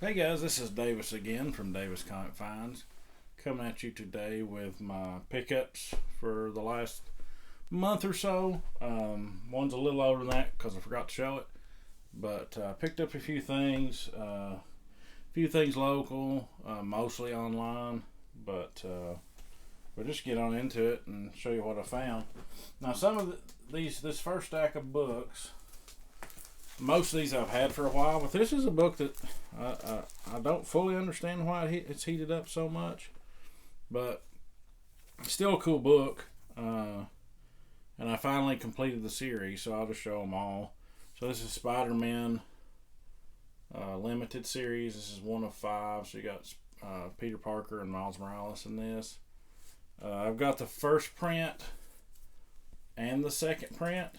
Hey guys, this is Davis again from Davis Comic Finds, coming at you today with my pickups for the last month or so. One's a little older than that because I forgot to show it, but picked up a few things local, mostly online. But we'll just get on into it and show you what I found. Now, some of this first stack of books. Most of these I've had for a while, but this is a book that I don't fully understand why it's heated up so much, but it's still a cool book. And I finally completed the series, so I'll just show them all. So this is Spider-Man limited series. This is one of 5. So you got Peter Parker and Miles Morales in this. I've got the first print and the second print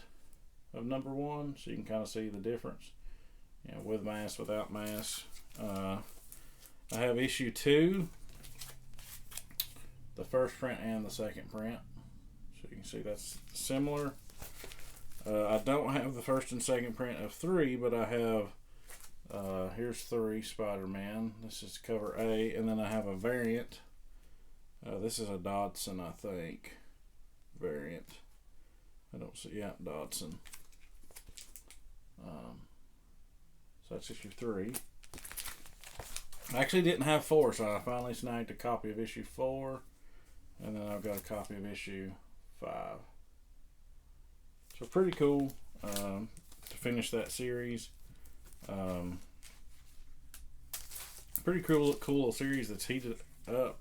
of number 1, so you can kind of see the difference, with mask, without mask. I have issue 2, the first print and the second print, so you can see that's similar. I don't have the first and second print of 3, but I have here's 3 Spider-Man. This is cover A, and then I have a variant. This is a Dodson, I think, variant. I don't see, Dodson. So that's issue 3. I actually didn't have 4, so I finally snagged a copy of issue 4, and then I've got a copy of issue 5. So pretty cool to finish that series. Pretty cool little series that's heated up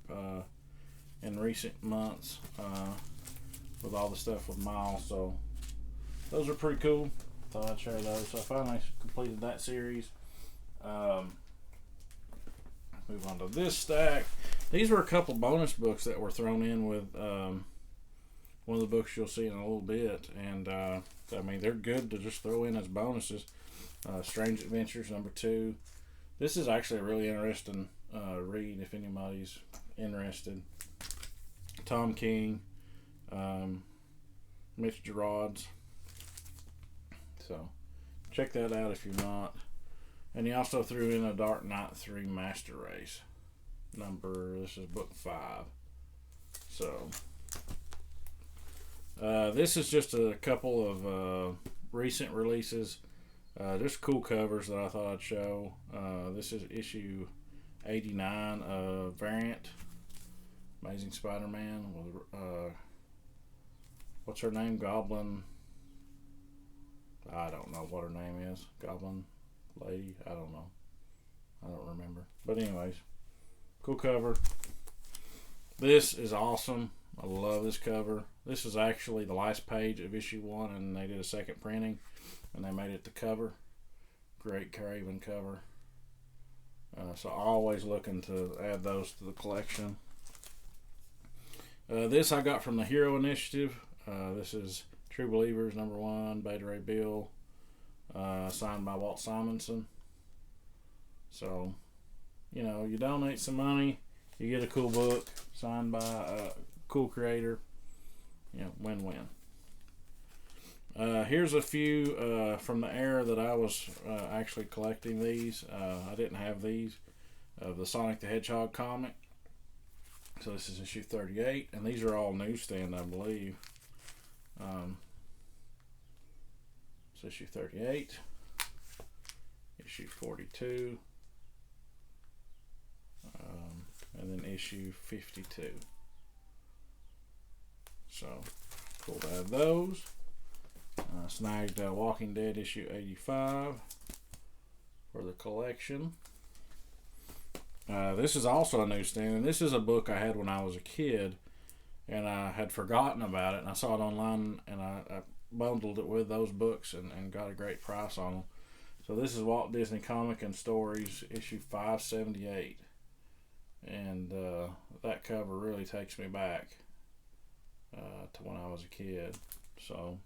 in recent months with all the stuff with Miles. So those are pretty cool. Thought I'd share those. So I finally completed that series. Move on to this stack. These were a couple bonus books that were thrown in with one of the books you'll see in a little bit, and I mean, they're good to just throw in as bonuses. Strange Adventures number 2. This is actually a really interesting read if anybody's interested. Tom King, Mitch Gerard's. So check that out if you're not. And he also threw in a Dark Knight 3 Master Race. This is book 5. So this is just a couple of recent releases. Just cool covers that I thought I'd show. This is issue 89 of Variant. Amazing Spider-Man with what's her name? Goblin. I don't know what her name is. Goblin Lady. I don't know. I don't remember. But anyways, cool cover. This is awesome. I love this cover. This is actually the last page of issue 1, and they did a second printing, and they made it the cover. Great Craven cover. So always looking to add those to the collection. This I got from the Hero Initiative. This is True Believers number 1, Beta Ray Bill, signed by Walt Simonson. So, you donate some money, you get a cool book signed by a cool creator. Win-win. Here's a few from the era that I was actually collecting these. I didn't have these of the Sonic the Hedgehog comic. So this is issue 38, and these are all newsstand, I believe. So issue 38, issue 42, and then issue 52. So cool to have those. Snagged Walking Dead issue 85 for the collection. This is also a newsstand, and this is a book I had when I was a kid, and I had forgotten about it, and I saw it online, and I bundled it with those books and got a great price on them. So this is Walt Disney Comic and Stories issue 578, and that cover really takes me back to when I was a kid. So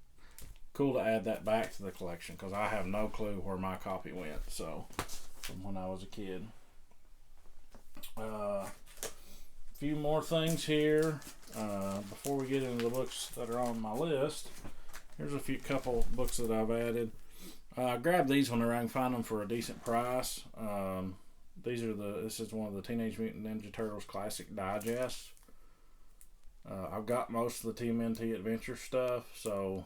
cool to add that back to the collection, because I have no clue where my copy went, so from when I was a kid. Few more things here before we get into the books that are on my list. Here's a couple books that I've added. Grab these whenever I can find them for a decent price. This is one of the Teenage Mutant Ninja Turtles Classic Digests. I've got most of the TMNT Adventure stuff, so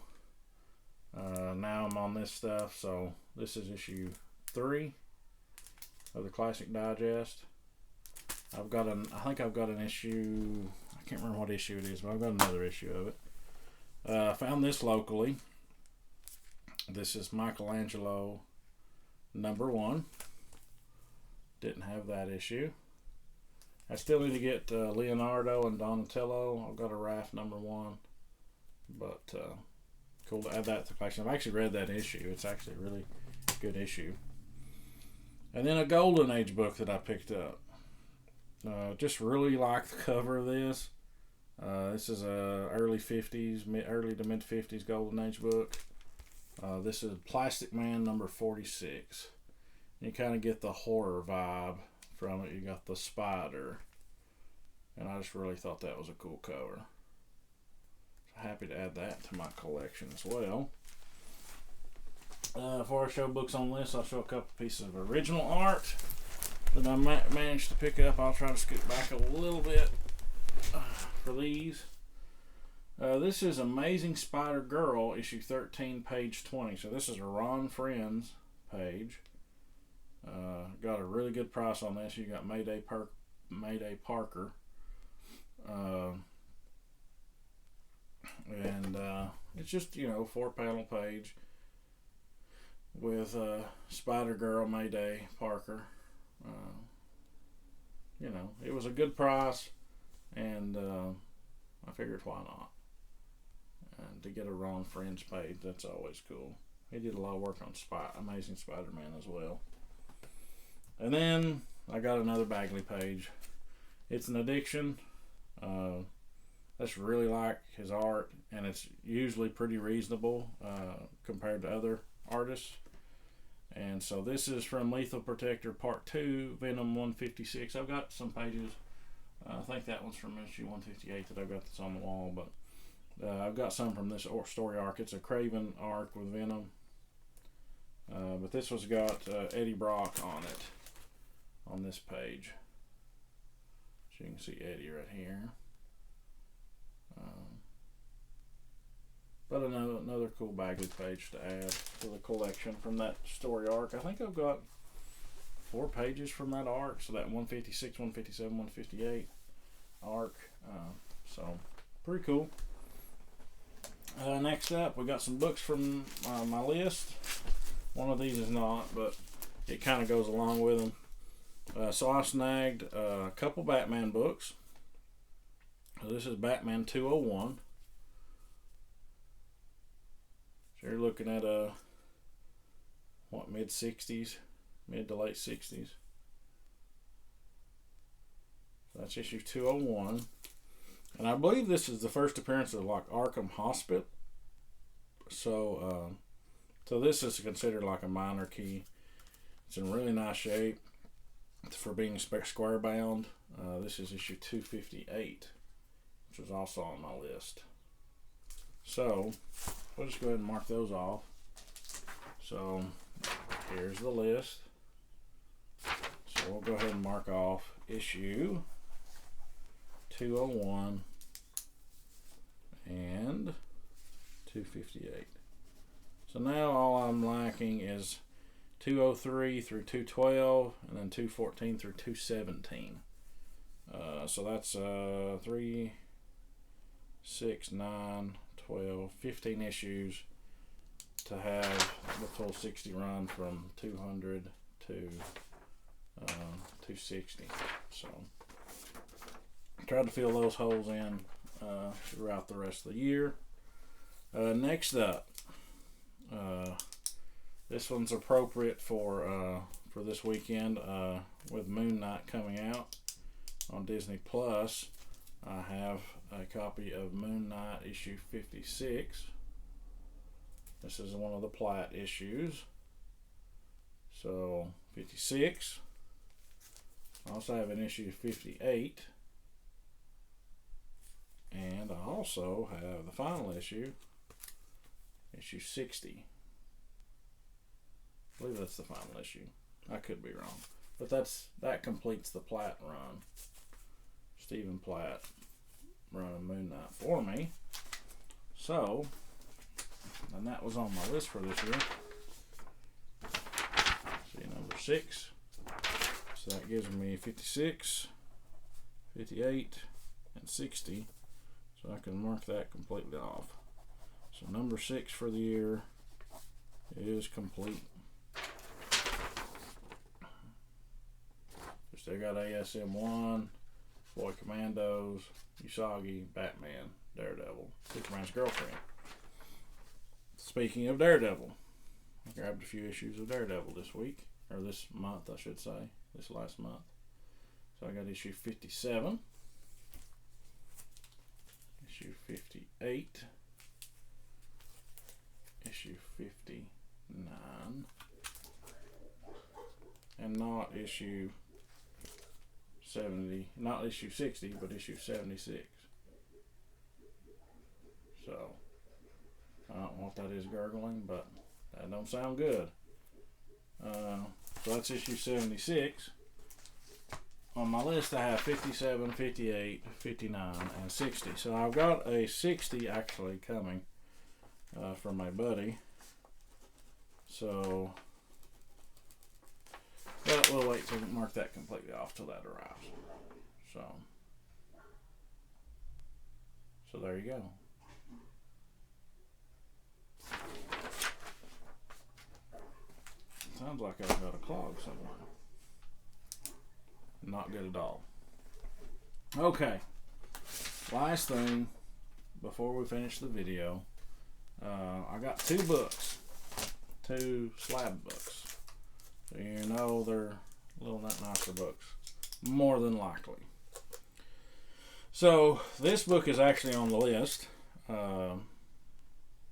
now I'm on this stuff. So this is issue 3 of the Classic Digest. I think I've got an issue. I can't remember what issue it is, but I've got another issue of it. I found this locally. This is Michelangelo #1. Didn't have that issue. I still need to get Leonardo and Donatello. I've got a Raph #1, but cool to add that to the collection. I've actually read that issue. It's actually a really good issue. And then a Golden Age book that I picked up. Just really like the cover of this. This is a early to mid 50s Golden Age book. This is Plastic Man #46. You kind of get the horror vibe from it. You got the spider, and I just really thought that was a cool cover. So happy to add that to my collection as well. Before I show books on this, I'll show a couple pieces of original art that I managed to pick up. I'll try to scoot back a little bit for these. This is Amazing Spider-Girl, issue 13, page 20. So this is a Ron Friends page. Got a really good price on this. You got Mayday Parker. And it's just, 4-panel page with Spider-Girl, Mayday Parker. It was a good price, and I figured why not. And to get a Ron Friends page, that's always cool. He did a lot of work on Amazing Spider-Man as well. And then I got another Bagley page. It's an Addiction. That's really like his art, and it's usually pretty reasonable compared to other artists. And so this is from Lethal Protector Part 2, Venom 156. I've got some pages. I think that one's from issue 158 that I've got that's on the wall, but I've got some from this story arc. It's a Craven arc with Venom. But this one's got Eddie Brock on it, on this page. So you can see Eddie right here. But another cool Bagley page to add to the collection from that story arc. I think I've got 4 pages from that arc, so that 156, 157, 158 arc. So pretty cool. Next up, we got some books from my list. One of these is not, but it kind of goes along with them. So I snagged a couple Batman books. So this is Batman 201. So you're looking at mid-60s, mid to late 60s. So that's issue 201. And I believe this is the first appearance of like Arkham Hospital. So this is considered like a minor key. It's in really nice shape for being square bound. This is issue 258, which is also on my list. So we'll just go ahead and mark those off. So here's the list. So we'll go ahead and mark off issue 201 and 258. So now all I'm lacking is 203 through 212 and then 214 through 217. So that's 3, 6, 9, 12, 15 issues to have the full 60 run from 200 to 260. So try to fill those holes in throughout the rest of the year. Next up, this one's appropriate for this weekend with Moon Knight coming out on Disney Plus. I have a copy of Moon Knight issue 56. This is one of the Platt issues. So 56. I also have an issue 58. And I also have the final issue, issue 60. I believe that's the final issue. I could be wrong. But that completes the Platt run. Stephen Platt running Moon Knight for me. So, and that was on my list for this year. See, number 6. So that gives me 56, 58, and 60. So I can mark that completely off. So number 6 for the year is complete. We still got ASM 1, Boy Commandos, Usagi, Batman, Daredevil, Superman's Girlfriend. Speaking of Daredevil, I grabbed a few issues of Daredevil this week, or this month I should say, this last month. So I got issue 57, issue 58, issue 59, and not issue 70, not issue 60, but issue 76. So, I don't know what that is gurgling, but that don't sound good. So that's issue 76. On my list I have 57, 58, 59, and 60. So I've got a 60 actually coming from my buddy. So, but we'll wait to mark that completely off till that arrives. So there you go. Sounds like I've got a clog somewhere. Not good at all. Okay. Last thing before we finish the video, I got 2 books. 2 slab books. So you know they're a little bit nicer books. More than likely. So this book is actually on the list.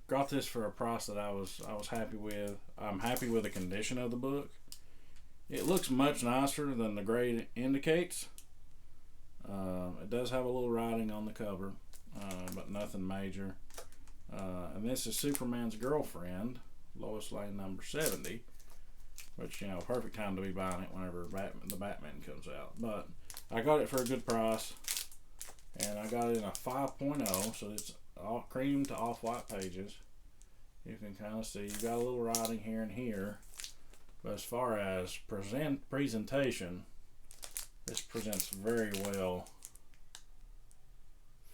Got this for a price that I was happy with. I'm happy with the condition of the book. It looks much nicer than the grade indicates. It does have a little writing on the cover, but nothing major. And this is Superman's Girlfriend, Lois Lane number 70, which, you know, perfect time to be buying it whenever the Batman comes out. But I got it for a good price, and I got it in a 5.0, so it's all cream to off-white pages. You can kind of see you got a little writing here and here, but as far as presentation, this presents very well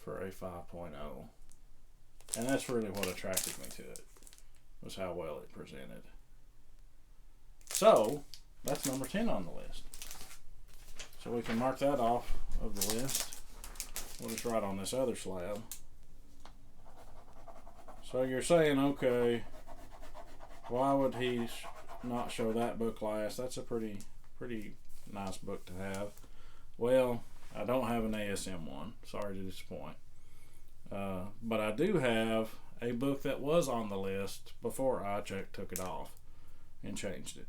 for a 5.0, and that's really what attracted me to it, was how well it presented. So that's number 10 on the list, so we can mark that off of the list. We'll just write on this other slab. So you're saying, okay, why would he not show that book last? That's a pretty nice book to have. Well, I don't have an ASM one. Sorry to disappoint. But I do have a book that was on the list before I took it off and changed it.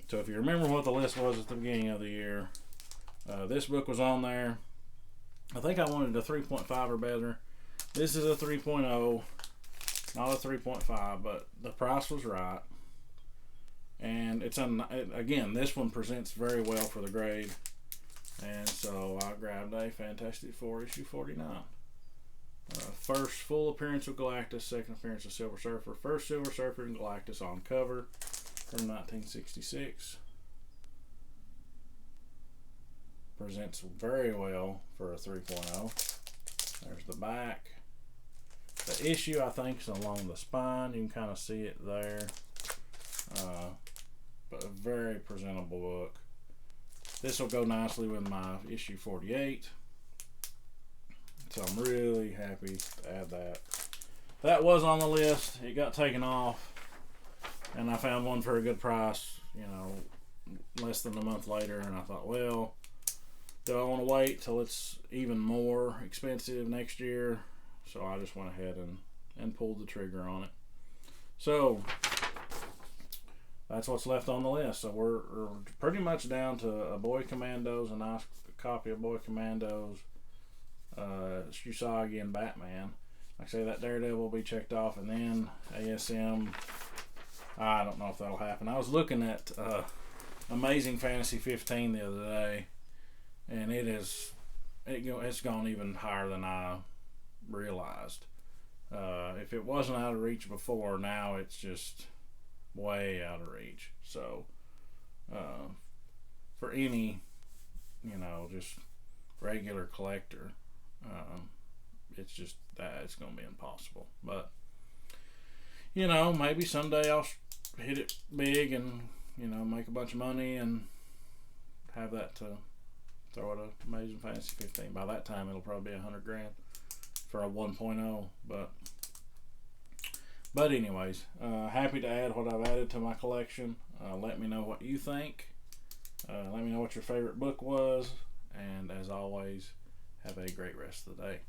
So if you remember what the list was at the beginning of the year, this book was on there. I think I wanted a 3.5 or better. This is a 3.0. Not a 3.5, but the price was right. And it's again, this one presents very well for the grade. And so I grabbed a Fantastic Four issue 49. First full appearance of Galactus, second appearance of Silver Surfer. First Silver Surfer and Galactus on cover from 1966. Presents very well for a 3.0. There's the back. The issue, I think, is along the spine. You can kind of see it there. But a very presentable book. This will go nicely with my issue 48. So I'm really happy to add that. That was on the list. It got taken off. And I found one for a good price, you know, less than a month later. And I thought, well, do I want to wait till it's even more expensive next year? So I just went ahead and pulled the trigger on it. So that's what's left on the list. So we're pretty much down to a Boy Commandos, a nice copy of Boy Commandos, Usagi, and Batman. Like I say, that Daredevil will be checked off, and then ASM. I don't know if that'll happen. I was looking at Amazing Fantasy 15 the other day, and it's gone even higher than I realized. If it wasn't out of reach before, now it's just way out of reach. So, for any, just regular collector, it's just that it's going to be impossible. But, maybe someday I'll hit it big and, make a bunch of money and have that to throw at a Amazing Fantasy 15. By that time, it'll probably be $100,000 for a 1.0. But anyways, happy to add what I've added to my collection. Let me know what you think. Let me know what your favorite book was. And as always, have a great rest of the day.